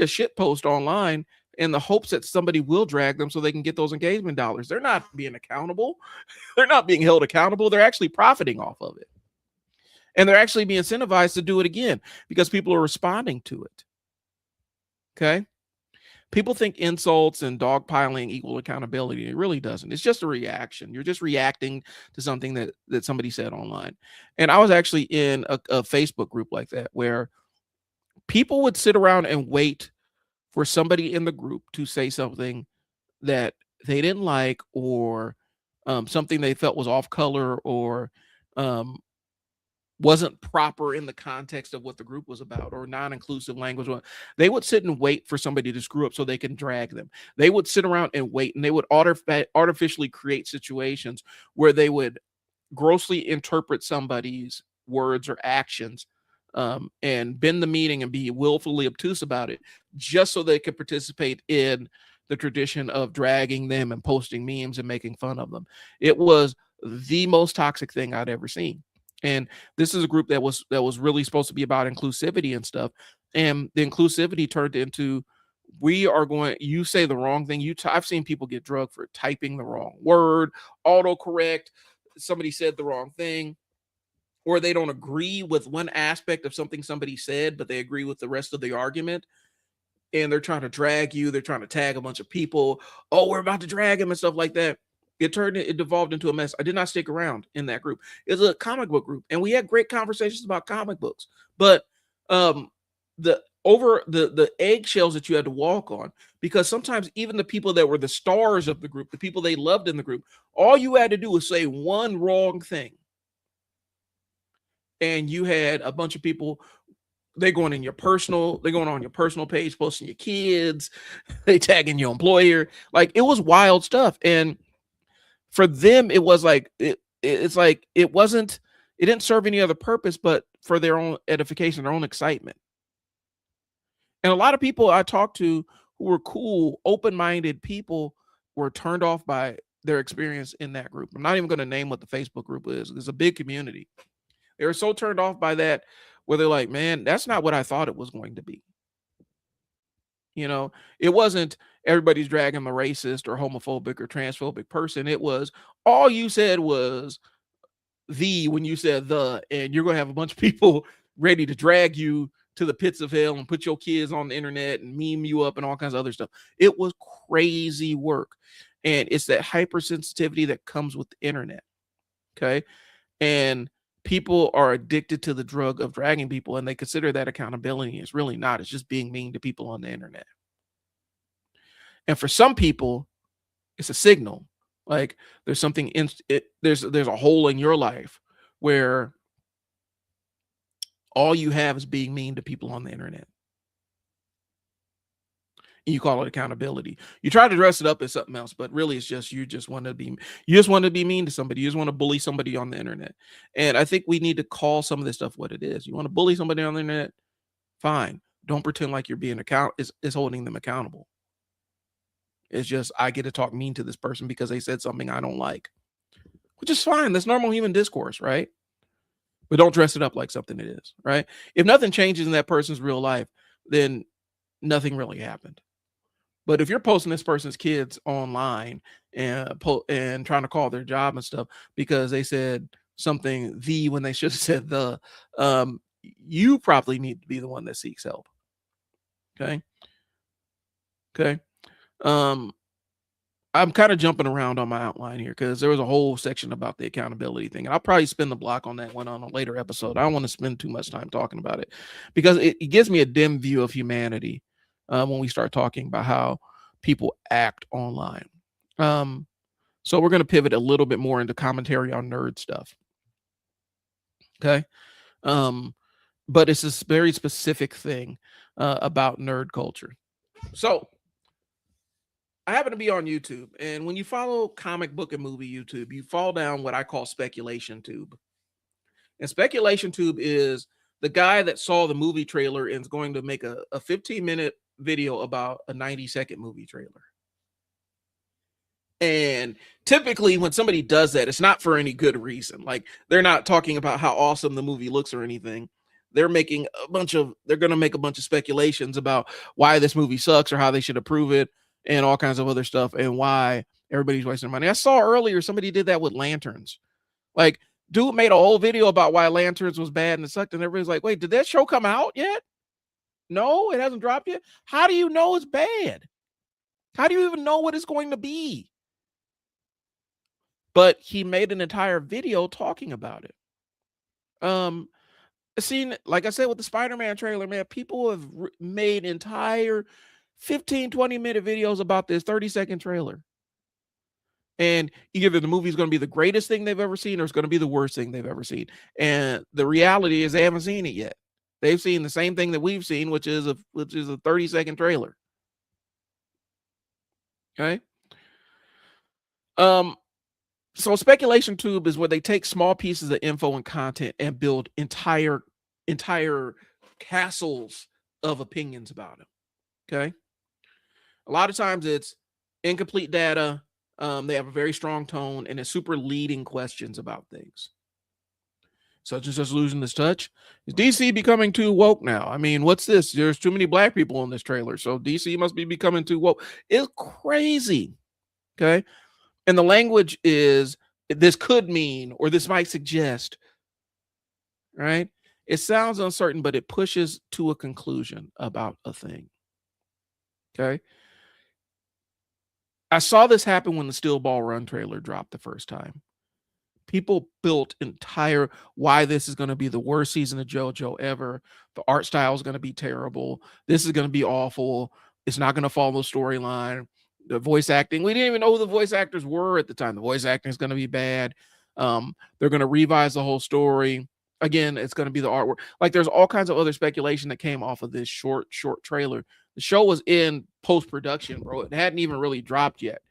shit post online in the hopes that somebody will drag them so they can get those engagement dollars. They're not being accountable. They're not being held accountable. They're actually profiting off of it. And they're actually being incentivized to do it again because people are responding to it. Okay. People think insults and dogpiling equal accountability. It really doesn't. It's just a reaction. You're just reacting to something that somebody said online. And I was actually in a Facebook group like that where people would sit around and wait for somebody in the group to say something that they didn't like, or something they felt was off color, or um, wasn't proper in the context of what the group was about, or non-inclusive language. They would sit and wait for somebody to screw up so they can drag them. They would sit around and wait, and they would artificially create situations where they would grossly interpret somebody's words or actions, and bend the meaning and be willfully obtuse about it, just so they could participate in the tradition of dragging them and posting memes and making fun of them. It was the most toxic thing I'd ever seen. And this is a group that was really supposed to be about inclusivity and stuff. And the inclusivity turned into, we are going, you say the wrong thing. I've seen people get drugged for typing the wrong word, autocorrect. Somebody said the wrong thing, or they don't agree with one aspect of something somebody said, but they agree with the rest of the argument. And they're trying to drag you. They're trying to tag a bunch of people. Oh, we're about to drag him and stuff like that. It devolved into a mess. I did not stick around in that group. It was a comic book group, and we had great conversations about comic books. But the eggshells that you had to walk on, because sometimes even the people that were the stars of the group, the people they loved in the group, all you had to do was say one wrong thing, and you had a bunch of people. They're going on your personal page, posting your kids, they tagging your employer. Like, it was wild stuff. And for them, it was like, it's like it didn't serve any other purpose but for their own edification, their own excitement. And a lot of people I talked to who were cool, open-minded people were turned off by their experience in that group. I'm not even going to name what the Facebook group is. It's a big community. They were so turned off by that, where they're like, man, that's not what I thought it was going to be. It wasn't everybody's dragging the racist or homophobic or transphobic person. It was, all you said was when you said and you're going to have a bunch of people ready to drag you to the pits of hell and put your kids on the internet and meme you up and all kinds of other stuff. It was crazy work. And it's that hypersensitivity that comes with the internet. Okay. And people are addicted to the drug of dragging people, and they consider that accountability. It's really not. It's just being mean to people on the internet. And for some people, it's a signal. Like, there's something there's a hole in your life where all you have is being mean to people on the internet. And you call it accountability. You try to dress it up as something else, but really it's just you just want to be mean to somebody. You just want to bully somebody on the internet. And I think we need to call some of this stuff what it is. You want to bully somebody on the internet? Fine. Don't pretend like you're being is holding them accountable. It's just, I get to talk mean to this person because they said something I don't like, which is fine. That's normal human discourse, right? But don't dress it up like something it is, right? If nothing changes in that person's real life, then nothing really happened. But if you're posting this person's kids online and trying to call their job and stuff because they said something when they should have said you probably need to be the one that seeks help. Okay. I'm kind of jumping around on my outline here because there was a whole section about the accountability thing, and I'll probably spin the block on that one on a later episode. I don't want to spend too much time talking about it because it gives me a dim view of humanity when we start talking about how people act online. So we're going to pivot a little bit more into commentary on nerd stuff. Okay. But it's this very specific thing about nerd culture. So I happen to be on YouTube, and when you follow comic book and movie YouTube, you fall down what I call speculation tube. And speculation tube is the guy that saw the movie trailer and is going to make a 15-minute video about a 90-second movie trailer. And typically when somebody does that, it's not for any good reason. Like, they're not talking about how awesome the movie looks or anything. They're going to make a bunch of speculations about why this movie sucks or how they should approve it and all kinds of other stuff and why everybody's wasting money. I saw earlier somebody did that with Lanterns. Like, dude made a whole video about why Lanterns was bad and it sucked, and everybody's like, wait, did that show come out yet? No, it hasn't dropped yet. How do you know it's bad? How do you even know what it's going to be? But he made an entire video talking about it. Um, seen, like I said, with the Spider-Man trailer, man, people have made entire 15-20 minute videos about this 30-second trailer. And either the movie is going to be the greatest thing they've ever seen or it's going to be the worst thing they've ever seen. And the reality is they haven't seen it yet. They've seen the same thing that we've seen, which is a 30-second trailer. Okay. Um, so speculation tube is where they take small pieces of info and content and build entire castles of opinions about it. Okay. A lot of times it's incomplete data. They have a very strong tone and it's super leading questions about things. Such and such losing this touch. Is DC becoming too woke now? I mean, what's this? There's too many black people in this trailer, so DC must be becoming too woke. It's crazy. Okay. And the language is this could mean, or this might suggest, right? It sounds uncertain, but it pushes to a conclusion about a thing. Okay. I saw this happen when the Steel Ball Run trailer dropped the first time. People built entire why this is going to be the worst season of JoJo ever. The art style is going to be terrible. This is going to be awful. It's not going to follow the storyline. The voice acting, we didn't even know who the voice actors were at the time. The voice acting is going to be bad. They're going to revise the whole story. Again, it's going to be the artwork. Like there's all kinds of other speculation that came off of this short trailer. The show was in post-production, bro. It hadn't even really dropped yet.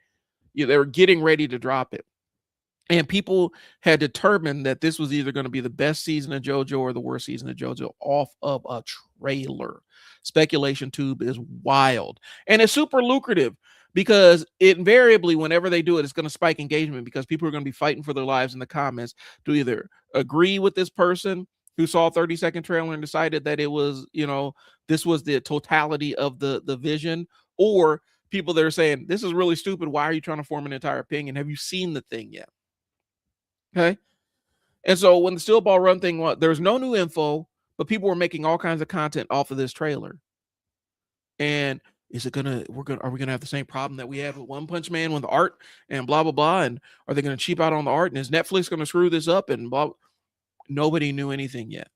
They were getting ready to drop it. And people had determined that this was either going to be the best season of JoJo or the worst season of JoJo off of a trailer. Speculation tube is wild. And it's super lucrative because invariably, whenever they do it, it's going to spike engagement because people are going to be fighting for their lives in the comments to either agree with this person who saw a 30-second trailer and decided that it was, this was the totality of the vision, or people that are saying, this is really stupid. Why are you trying to form an entire opinion? Have you seen the thing yet? Okay. And so when the Steel Ball Run thing was, there was no new info, but people were making all kinds of content off of this trailer. And are we gonna have the same problem that we have with One Punch Man with the art and blah blah blah? And are they gonna cheap out on the art? And is Netflix gonna screw this up? And blah. Nobody knew anything yet,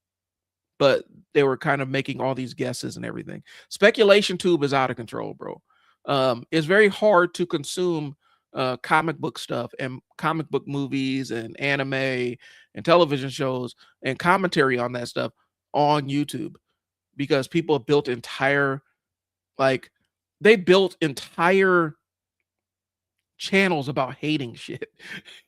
but they were kind of making all these guesses and everything. Speculation tube is out of control, bro. It's very hard to consume comic book stuff and comic book movies and anime and television shows and commentary on that stuff on YouTube because people have built entire channels about hating shit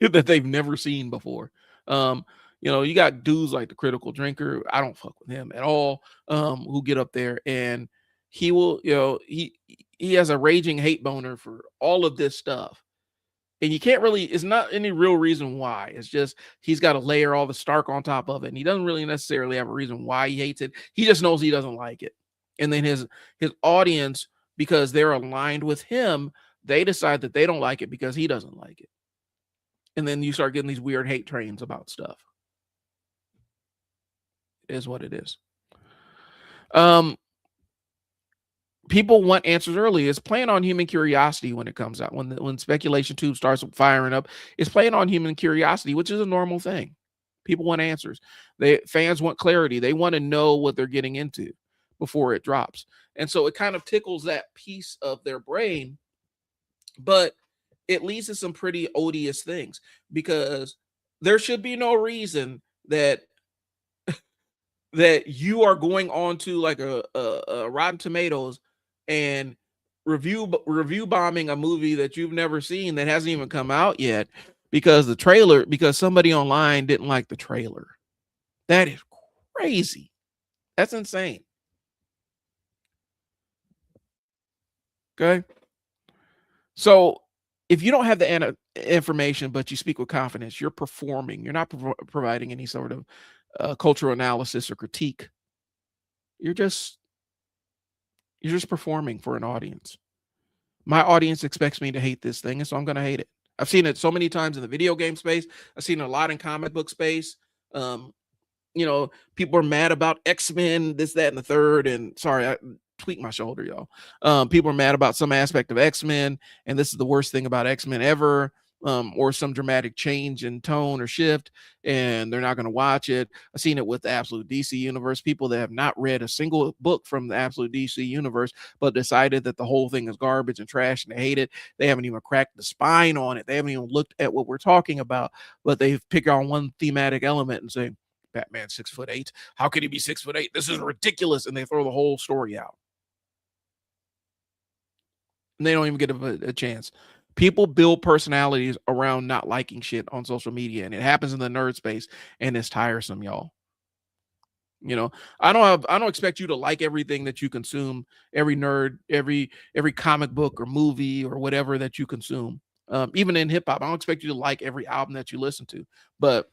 that they've never seen before. You got dudes like the Critical Drinker. I don't fuck with him at all. Who get up there and he will, he has a raging hate boner for all of this stuff. And you can't really, it's not any real reason why. It's just he's got to layer all the Stark on top of it. And he doesn't really necessarily have a reason why he hates it. He just knows he doesn't like it. And then his audience, because they're aligned with him, they decide that they don't like it because he doesn't like it. And then you start getting these weird hate trains about stuff. It is what it is. People want answers early. It's playing on human curiosity when it comes out. When speculation tube starts firing up, it's playing on human curiosity, which is a normal thing. People want answers. Fans want clarity. They want to know what they're getting into before it drops. And so it kind of tickles that piece of their brain, but it leads to some pretty odious things because there should be no reason that you are going on to like a Rotten Tomatoes and review bombing a movie that you've never seen that hasn't even come out yet because somebody online didn't like the trailer. That is crazy. That's insane. Okay. So if you don't have the information, but you speak with confidence, you're performing. You're not providing any sort of cultural analysis or critique. You're just performing for an audience. My audience expects me to hate this thing, and so I'm going to hate it. I've seen it so many times in the video game space. I've seen it a lot in comic book space. People are mad about X-Men, this, that, and the third. And sorry, tweak my shoulder, y'all. People are mad about some aspect of X-Men, and this is the worst thing about X-Men ever. Or some dramatic change in tone or shift, and they're not going to watch it. I've seen it with the Absolute DC universe. People that have not read a single book from the Absolute DC universe, but decided that the whole thing is garbage and trash and they hate it. They haven't even cracked the spine on it. They haven't even looked at what we're talking about, but they've picked on one thematic element and say, Batman's 6'8". How could he be 6'8"? This is ridiculous. And they throw the whole story out. And they don't even get a chance. People build personalities around not liking shit on social media, and it happens in the nerd space, and it's tiresome, y'all. You know, I don't expect you to like everything that you consume, every nerd, every comic book or movie or whatever that you consume. Even in hip hop, I don't expect you to like every album that you listen to, but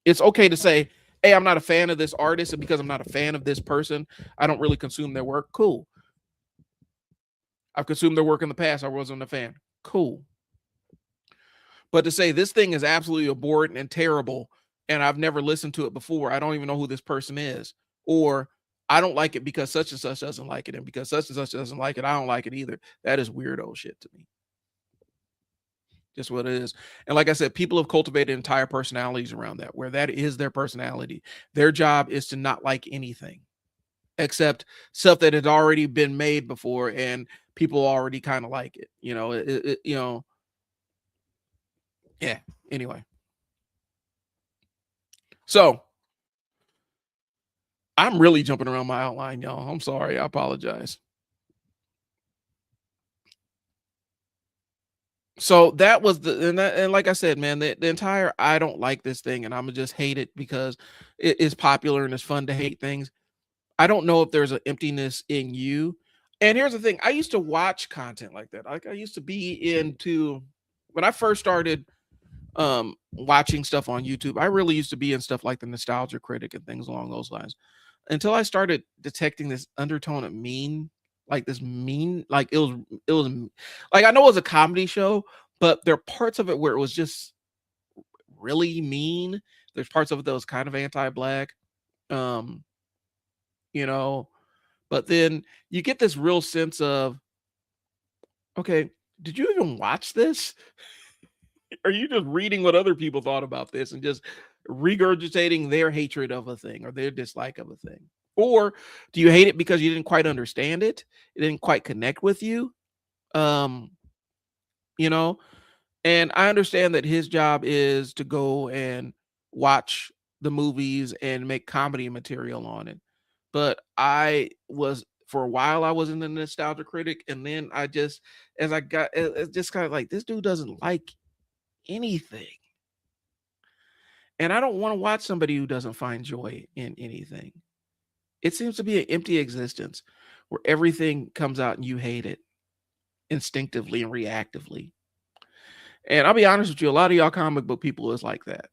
it's okay to say, hey, I'm not a fan of this artist, and because I'm not a fan of this person, I don't really consume their work. Cool. I've consumed their work in the past. I wasn't a fan. Cool. But to say this thing is absolutely abhorrent and terrible, and I've never listened to it before, I don't even know who this person is, or I don't like it because such and such doesn't like it, and because such and such doesn't like it, I don't like it either. That is weirdo shit to me. Just what it is. And like I said, people have cultivated entire personalities around that, where that is their personality. Their job is to not like anything except stuff that had already been made before and people already kind of like it. Yeah. Anyway. So I'm really jumping around my outline, y'all. I'm sorry. I apologize. So that was and like I said, man, the entire I don't like this thing and I'm gonna just hate it because it is popular and it's fun to hate things. I don't know if there's an emptiness in you. And here's the thing, I used to watch content like that. Like I used to be into when I first started watching stuff on YouTube. I really used to be in stuff like the Nostalgia Critic and things along those lines. Until I started detecting this undertone of mean, like this mean, like it was like I know it was a comedy show, but there are parts of it where it was just really mean. There's parts of it that was kind of anti-black. Um, you know, but then you get this real sense of, okay, did you even watch this? Are you just reading what other people thought about this and just regurgitating their hatred of a thing or their dislike of a thing? Or do you hate it because you didn't quite understand it? It didn't quite connect with you? Um, you know, and I understand that his job is to go and watch the movies and make comedy material on it. But I was for a while I was in the nostalgia critic, and then I just as I got it's just kind of like this dude doesn't like anything. And I don't want to watch somebody who doesn't find joy in anything. It seems to be an empty existence where everything comes out and you hate it instinctively and reactively. And I'll be honest with you, a lot of y'all comic book people is like that.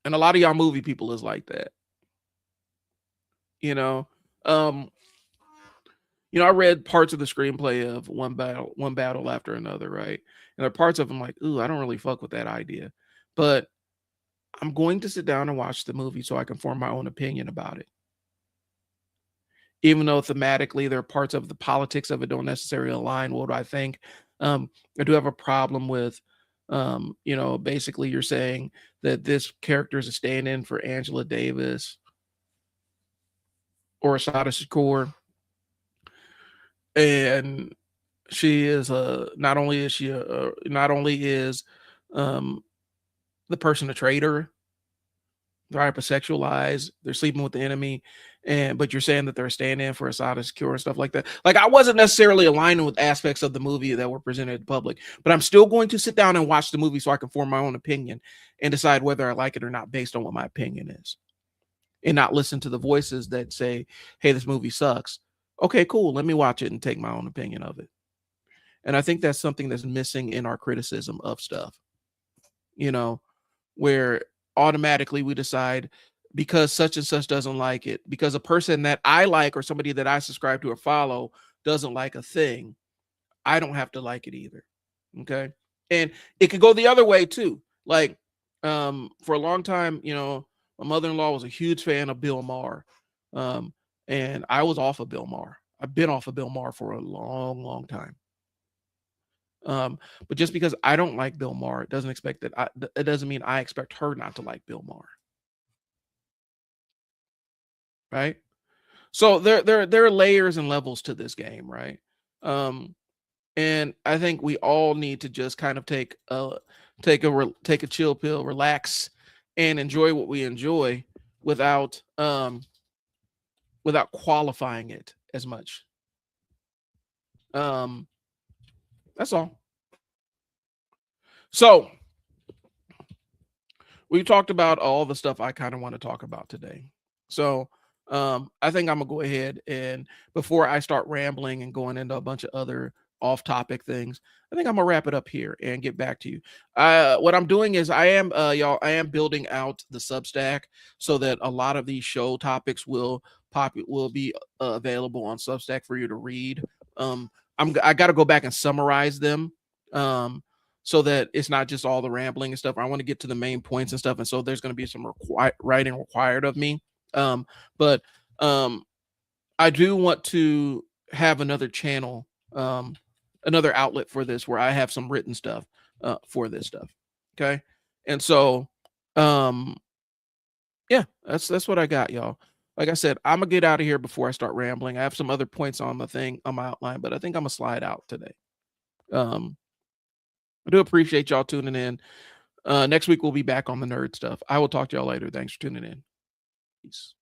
And a lot of y'all movie people is like that. You know, um, I read parts of the screenplay of one battle after another, right? And there are parts of them like, ooh, I don't really fuck with that idea. But I'm going to sit down and watch the movie so I can form my own opinion about it. Even though thematically there are parts of the politics of it don't necessarily align with what I think. I do have a problem with, basically you're saying that this character is a stand-in for Angela Davis or Asada Shakur, and she is not only is she not only is um, the person a traitor, they're hypersexualized, they're sleeping with the enemy, but you're saying that they're a stand-in for Asada Secure and stuff like that. Like I wasn't necessarily aligning with aspects of the movie that were presented to the public, but I'm still going to sit down and watch the movie so I can form my own opinion and decide whether I like it or not based on what my opinion is. And not listen to the voices that say, hey, this movie sucks. Okay, cool. Let me watch it and take my own opinion of it. And I think that's something that's missing in our criticism of stuff, you know, where automatically we decide because such and such doesn't like it, because a person that I like or somebody that I subscribe to or follow doesn't like a thing, I don't have to like it either. Okay. And it could go the other way too. Like, for a long time, my mother-in-law was a huge fan of Bill Maher. Um, and I was off of Bill Maher. I've been off of Bill Maher for a long, long time. But just because I don't like Bill Maher, it doesn't mean I expect her not to like Bill Maher, right? So there are layers and levels to this game, right? Um, and I think we all need to just kind of take a chill pill, relax, and enjoy what we enjoy without without qualifying it as much. Um, that's all. So we talked about all the stuff I kind of want to talk about today. So I think I'm gonna go ahead and before I start rambling and going into a bunch of other off-topic things, I think I'm gonna wrap it up here and get back to you. What I'm doing is I am building out the Substack so that a lot of these show topics will be available on Substack for you to read. Um, I got to go back and summarize them. So that it's not just all the rambling and stuff. I want to get to the main points and stuff, and so there's going to be some writing required of me. Um, but I do want to have another channel, another outlet for this where I have some written stuff for this stuff. Okay, and so um, yeah, that's what I got, y'all. Like I said, I'm gonna get out of here before I start rambling. I have some other points on my outline, but I think I'm gonna slide out today. Um, I do appreciate y'all tuning in. Next week we'll be back on the nerd stuff. I will talk to y'all later. Thanks for tuning in. Peace.